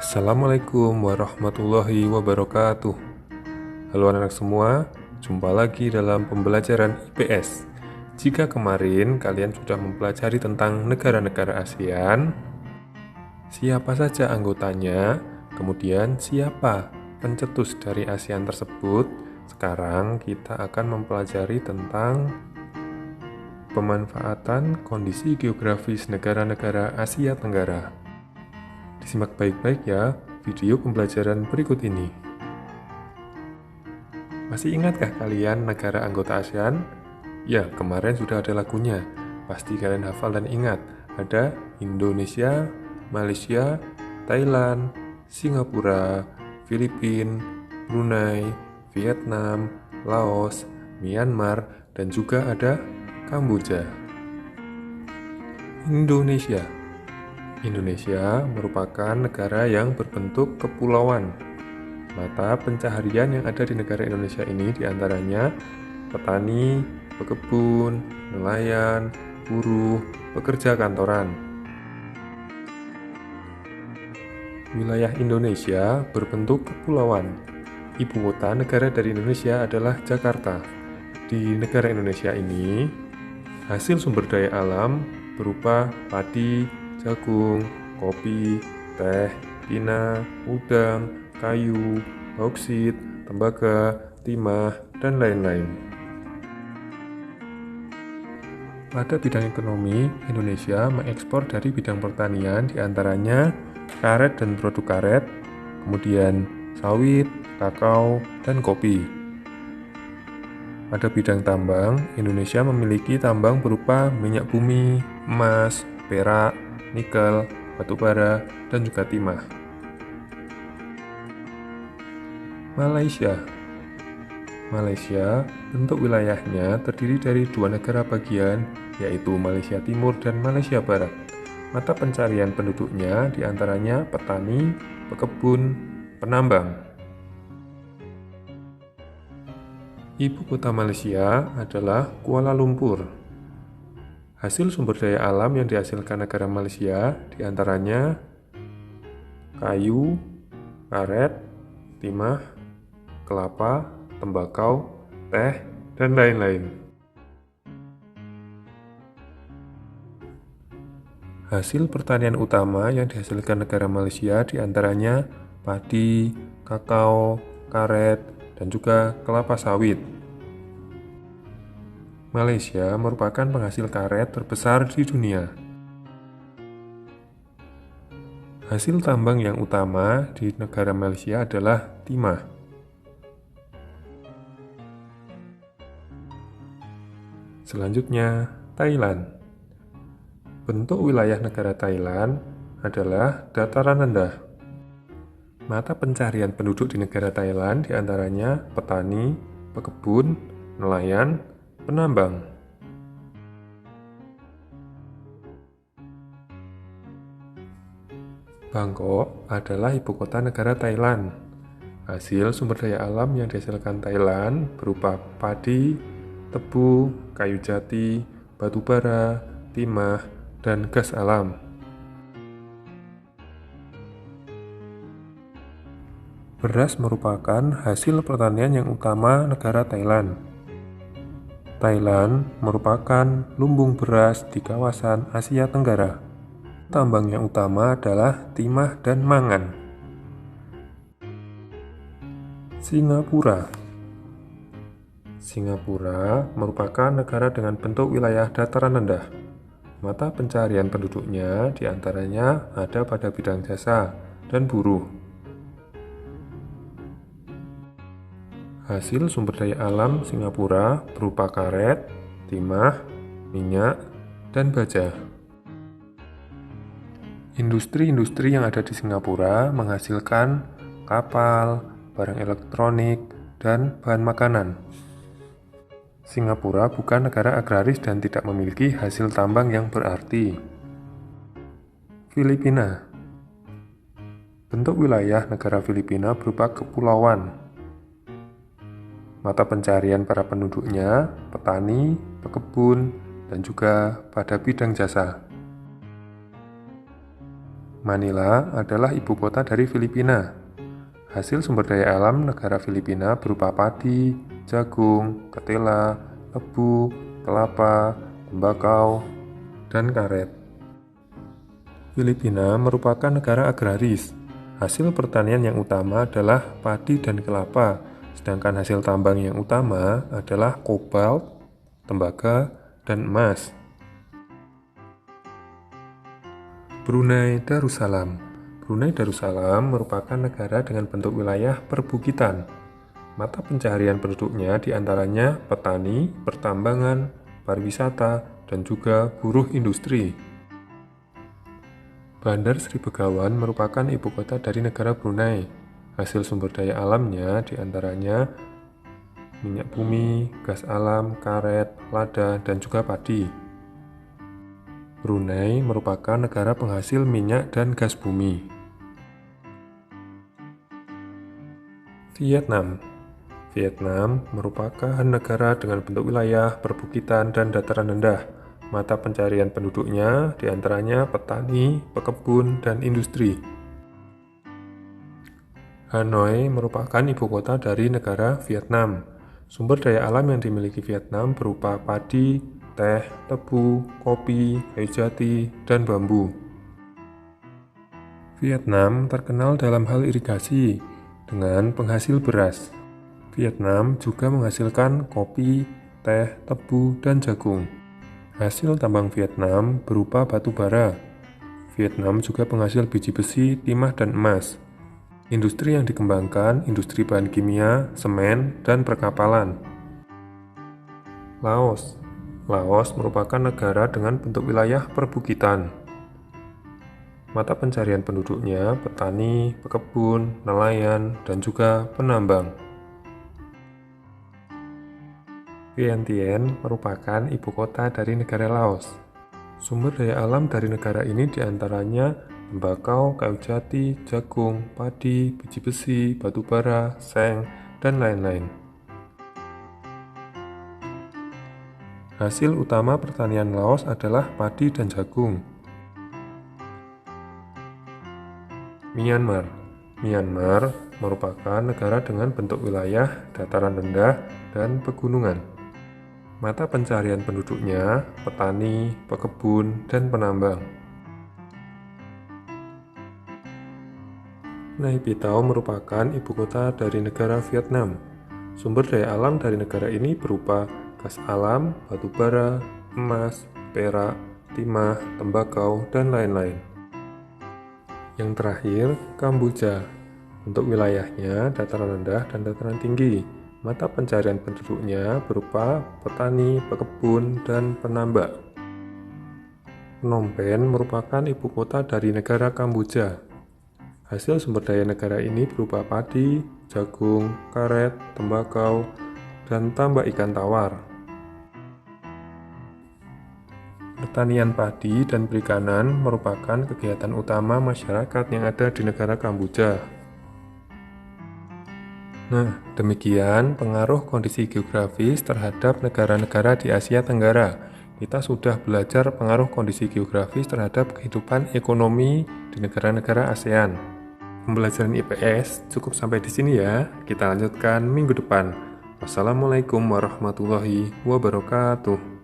Assalamualaikum warahmatullahi wabarakatuh. Halo anak-anak semua, jumpa lagi dalam pembelajaran IPS. Jika kemarin kalian sudah mempelajari tentang negara-negara ASEAN, siapa saja anggotanya, kemudian siapa pencetus dari ASEAN tersebut, sekarang kita akan mempelajari tentang pemanfaatan kondisi geografis negara-negara Asia Tenggara. Disimak baik-baik ya video pembelajaran berikut ini. Masih ingatkah kalian negara anggota ASEAN? Ya, kemarin sudah ada lagunya. Pasti kalian hafal dan ingat. Ada Indonesia, Malaysia, Thailand, Singapura, Filipina, Brunei, Vietnam, Laos, Myanmar, dan juga ada Kamboja. Indonesia merupakan negara yang berbentuk kepulauan. Mata pencaharian yang ada di negara Indonesia ini diantaranya petani, pekebun, nelayan, buruh, pekerja kantoran. Wilayah Indonesia berbentuk kepulauan. Ibu kota negara dari Indonesia adalah Jakarta. Di negara Indonesia ini, hasil sumber daya alam berupa padi, jagung, kopi, teh, pina, udang, kayu, bauksit, tembaga, timah, dan lain-lain. Pada bidang ekonomi, Indonesia mengekspor dari bidang pertanian diantaranya karet dan produk karet, kemudian sawit, kakao, dan kopi. Pada bidang tambang, Indonesia memiliki tambang berupa minyak bumi, emas, perak, nikel, batu bara, dan juga timah. Malaysia, bentuk wilayahnya terdiri dari dua negara bagian, yaitu Malaysia Timur dan Malaysia Barat. Mata pencarian penduduknya diantaranya petani, pekebun, penambang. Ibu kota Malaysia adalah Kuala Lumpur. Hasil sumber daya alam yang dihasilkan negara Malaysia diantaranya kayu, karet, timah, kelapa, tembakau, teh, dan lain-lain. Hasil pertanian utama yang dihasilkan negara Malaysia diantaranya padi, kakao, karet, dan juga kelapa sawit. Malaysia merupakan penghasil karet terbesar di dunia. Hasil tambang yang utama di negara Malaysia adalah timah. Selanjutnya, Thailand. Bentuk wilayah negara Thailand adalah dataran rendah. Mata pencarian penduduk di negara Thailand diantaranya petani, pekebun, nelayan, penambang. Bangkok adalah ibu kota negara Thailand. Hasil sumber daya alam yang dihasilkan Thailand berupa padi, tebu, kayu jati, batu bara, timah, dan gas alam. Beras merupakan hasil pertanian yang utama negara Thailand. Thailand merupakan lumbung beras di kawasan Asia Tenggara. Tambang yang utama adalah timah dan mangan. Singapura merupakan negara dengan bentuk wilayah dataran rendah. Mata pencarian penduduknya diantaranya ada pada bidang jasa dan buruh. Hasil sumber daya alam Singapura berupa karet, timah, minyak, dan baja. Industri-industri yang ada di Singapura menghasilkan kapal, barang elektronik, dan bahan makanan. Singapura bukan negara agraris dan tidak memiliki hasil tambang yang berarti. Filipina. Bentuk wilayah negara Filipina berupa kepulauan. Mata pencarian para penduduknya petani, pekebun, dan juga pada bidang jasa. Manila adalah ibu kota dari Filipina. Hasil sumber daya alam negara Filipina berupa padi, jagung, ketela, tebu, kelapa, tembakau, dan karet. Filipina merupakan negara agraris. Hasil pertanian yang utama adalah padi dan kelapa, sedangkan hasil tambang yang utama adalah kobalt, tembaga, dan emas. Brunei Darussalam. Brunei Darussalam merupakan negara dengan bentuk wilayah perbukitan. Mata pencaharian penduduknya diantaranya petani, pertambangan, pariwisata, dan juga buruh industri. Bandar Sri Begawan merupakan ibu kota dari negara Brunei. Hasil sumber daya alamnya diantaranya minyak bumi, gas alam, karet, lada, dan juga padi. Brunei merupakan negara penghasil minyak dan gas bumi. Vietnam. Vietnam merupakan negara dengan bentuk wilayah perbukitan dan dataran rendah. Mata pencarian penduduknya diantaranya petani, pekebun, dan industri. Hanoi merupakan ibu kota dari negara Vietnam. Sumber daya alam yang dimiliki Vietnam berupa padi, teh, tebu, kopi, kayu jati, dan bambu. Vietnam terkenal dalam hal irigasi dengan penghasil beras. Vietnam juga menghasilkan kopi, teh, tebu, dan jagung. Hasil tambang Vietnam berupa batu bara. Vietnam juga penghasil biji besi, timah, dan emas. Industri yang dikembangkan, industri bahan kimia, semen, dan perkapalan. Laos. Laos merupakan negara dengan bentuk wilayah perbukitan. Mata pencarian penduduknya petani, pekebun, nelayan, dan juga penambang. Vientiane merupakan ibu kota dari negara Laos. Sumber daya alam dari negara ini diantaranya tembakau, kayu jati, jagung, padi, biji besi, batu bara, seng, dan lain-lain. Hasil utama pertanian Laos adalah padi dan jagung. Myanmar. Myanmar merupakan negara dengan bentuk wilayah dataran rendah dan pegunungan. Mata pencarian penduduknya petani, pekebun, dan penambang. Nay Pyi Taw merupakan ibu kota dari negara Vietnam. Sumber daya alam dari negara ini berupa gas alam, batu bara, emas, perak, timah, tembakau, dan lain-lain. Yang terakhir, Kamboja. Untuk wilayahnya dataran rendah dan dataran tinggi. Mata pencarian penduduknya berupa petani, pekebun, dan penambak. Phnom Penh merupakan ibu kota dari negara Kamboja. Hasil sumber daya negara ini berupa padi, jagung, karet, tembakau, dan tambak ikan tawar. Pertanian padi dan perikanan merupakan kegiatan utama masyarakat yang ada di negara Kamboja. Nah, demikian pengaruh kondisi geografis terhadap negara-negara di Asia Tenggara. Kita sudah belajar pengaruh kondisi geografis terhadap kehidupan ekonomi di negara-negara ASEAN. Pembelajaran IPS cukup sampai di sini ya. Kita lanjutkan minggu depan. Wassalamualaikum warahmatullahi wabarakatuh.